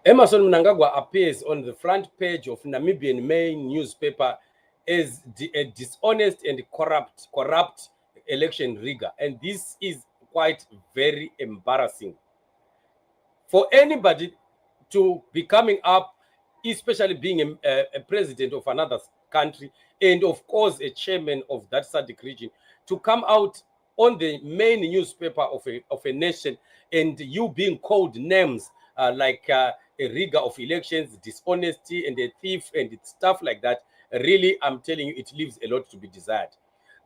Emerson Mnangagwa appears on the front page of Namibian main newspaper as a dishonest and corrupt election rigger. And this is quite very embarrassing for anybody to be coming up, especially being a president of another country, and of course a chairman of that SADC region, to come out on the main newspaper of a nation, and you being called names like a rigger of elections, dishonesty, and a thief, and stuff like that. Really, I'm telling you, it leaves a lot to be desired.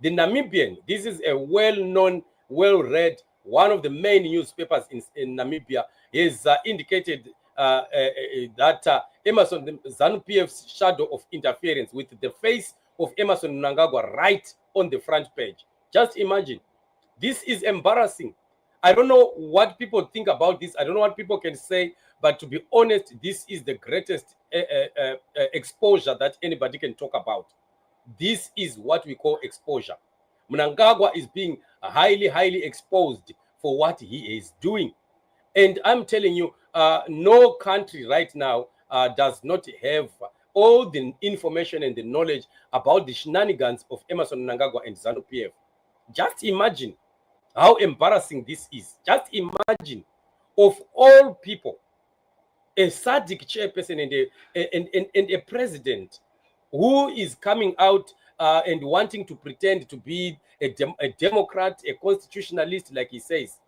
The Namibian, this is a well-known, well-read, one of the main newspapers in Namibia, has indicated that Emerson ZANU-PF's shadow of interference with the face of Emerson Mnangagwa right on the front page. Just imagine. This is embarrassing. I don't know what people think about this. I don't know what people can say. But to be honest, this is the greatest exposure that anybody can talk about. This is what we call exposure. Mnangagwa is being highly exposed for what he is doing. And I'm telling you, no country right now does not have all the information and the knowledge about the shenanigans of Emerson Mnangagwa and ZANU-PF. Just imagine how embarrassing this is. Just imagine, of all people, a SADC chairperson and a president who is coming out and wanting to pretend to be a Democrat, a constitutionalist, like he says.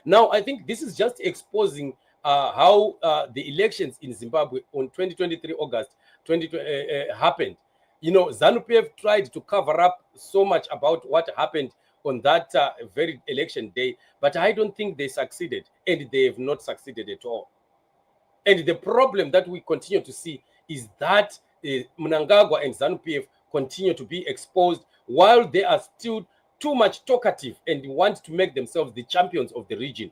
Now, I think this is just exposing how the elections in Zimbabwe on 2023 August 2020 happened. You know, ZANU-PF tried to cover up so much about what happened on that very election day, but I don't think they succeeded, and they have not succeeded at all. And the problem that we continue to see is that Mnangagwa and ZANU-PF continue to be exposed while they are still too much talkative and want to make themselves the champions of the region.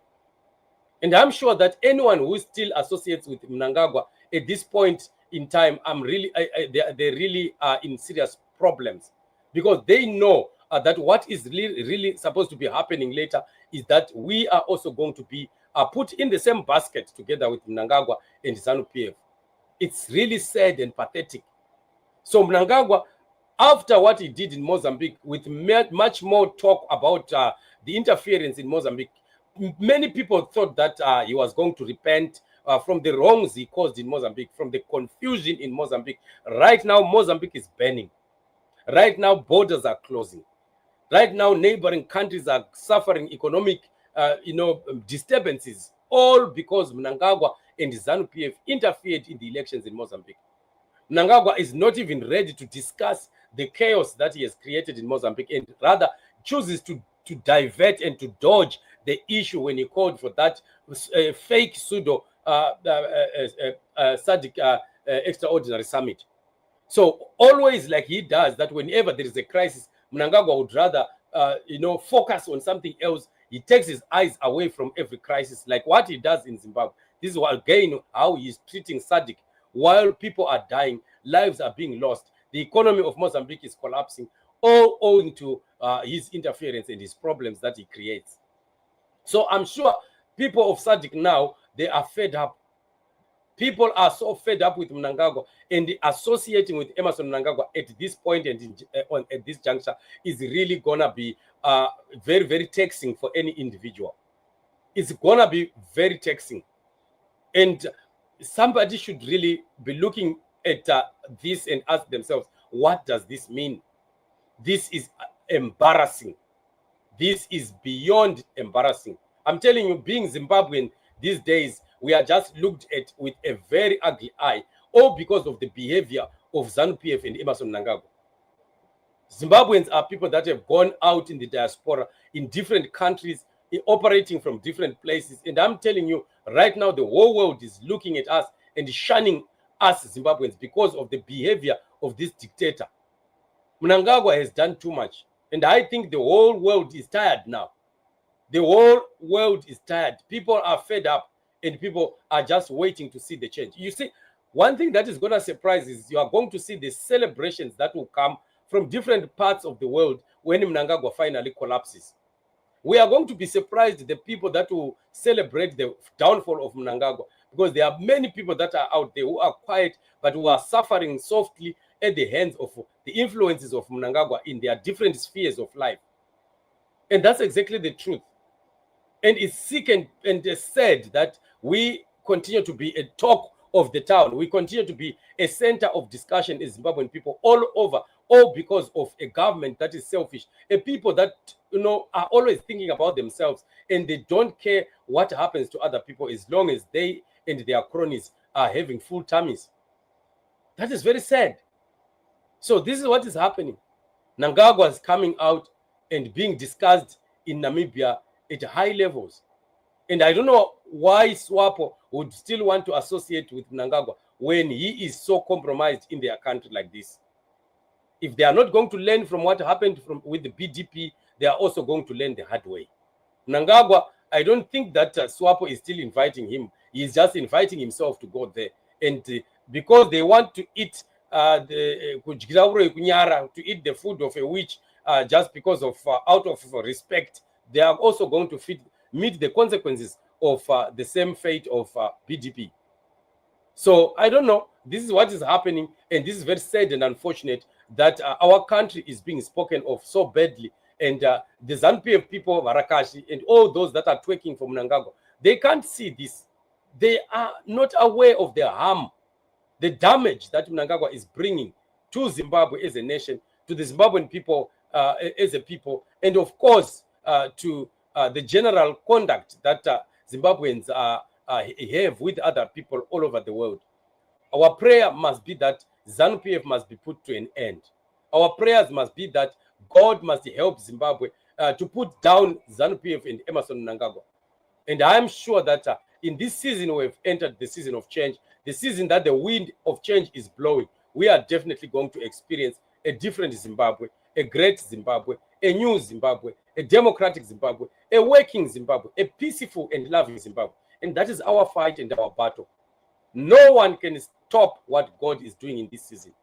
And I'm sure that anyone who still associates with Mnangagwa at this point in time, they really are in serious problems, because they know that what is really supposed to be happening later is that we are also going to be put in the same basket together with Mnangagwa and ZANU-PF. It's really sad and pathetic. So Mnangagwa, after what he did in Mozambique, with much more talk about the interference in Mozambique, many people thought that he was going to repent from the wrongs he caused in Mozambique, from the confusion in Mozambique. Right now, Mozambique is burning. Right now, borders are closing. Right now, neighboring countries are suffering economic disturbances, all because Mnangagwa and ZANU-PF interfered in the elections in Mozambique. Mnangagwa is not even ready to discuss the chaos that he has created in Mozambique, and rather chooses to divert and to dodge the issue when he called for that fake pseudo SADC extraordinary summit. So always, like he does, that whenever there is a crisis, Mnangagwa would rather focus on something else. He takes his eyes away from every crisis, like what he does in Zimbabwe. This is again how he's treating SADC. While people are dying, lives are being lost, the economy of Mozambique is collapsing, all owing to his interference and his problems that he creates. So I'm sure people of SADC now, they are fed up. People are so fed up with Mnangagwa, and associating with Emerson Mnangagwa at this point and at this juncture is really gonna be very, very taxing for any individual. It's gonna be very taxing, and somebody should really be looking at this and ask themselves, what does this mean? This is embarrassing. This is beyond embarrassing. I'm telling you, being Zimbabwean these days, we are just looked at with a very ugly eye, all because of the behavior of ZANU-PF and Emerson Mnangagwa. Zimbabweans are people that have gone out in the diaspora in different countries, operating from different places. And I'm telling you, right now, the whole world is looking at us and shunning us Zimbabweans because of the behavior of this dictator. Mnangagwa has done too much. And I think the whole world is tired now. The whole world is tired. People are fed up, and people are just waiting to see the change. You see, one thing that is going to surprise is you are going to see the celebrations that will come from different parts of the world when Mnangagwa finally collapses. We are going to be surprised, the people that will celebrate the downfall of Mnangagwa, because there are many people that are out there who are quiet, but who are suffering softly at the hands of the influences of Mnangagwa in their different spheres of life. And that's exactly the truth. And it's sick and sad that we continue to be a talk of the town. We continue to be a center of discussion in Zimbabwean people all over, all because of a government that is selfish, a people that, are always thinking about themselves, and they don't care what happens to other people as long as they and their cronies are having full tummies. That is very sad. So this is what is happening. Mnangagwa is coming out and being discussed in Namibia at high levels. And I don't know why SWAPO would still want to associate with Mnangagwa when he is so compromised in their country like this. If they are not going to learn from what happened with the BDP, they are also going to learn the hard way. Mnangagwa, I don't think that SWAPO is still inviting him. He is just inviting himself to go there. And because they want to eat to eat the food of a witch, just because of out of respect, they are also going to meet the consequences of the same fate of BDP. So I don't know. This is what is happening, and this is very sad and unfortunate that our country is being spoken of so badly. And the ZANU-PF people, Varakashi, and all those that are twerking for Mnangagwa, they can't see this. They are not aware of the harm, the damage that Mnangagwa is bringing to Zimbabwe as a nation, to the Zimbabwean people as a people, and of course to the general conduct that Zimbabweans have with other people all over the world. Our prayer must be that ZANU-PF must be put to an end. Our prayers must be that God must help Zimbabwe to put down ZANU-PF and Emerson Mnangagwa. And I am sure that in this season we have entered the season of change, the season that the wind of change is blowing. We are definitely going to experience a different Zimbabwe, a great Zimbabwe, a new Zimbabwe, a democratic Zimbabwe, a working Zimbabwe, a peaceful and loving Zimbabwe. And that is our fight and our battle. No one can stop what God is doing in this season.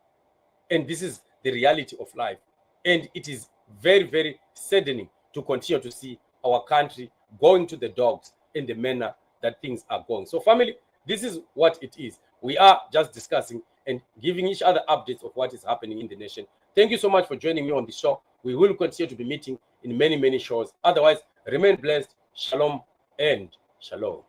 And this is the reality of life. And it is very, very saddening to continue to see our country going to the dogs in the manner that things are going. So family, this is what it is. We are just discussing and giving each other updates of what is happening in the nation. Thank you so much for joining me on the show. We will continue to be meeting in many, many shows. Otherwise, remain blessed. Shalom and shalom.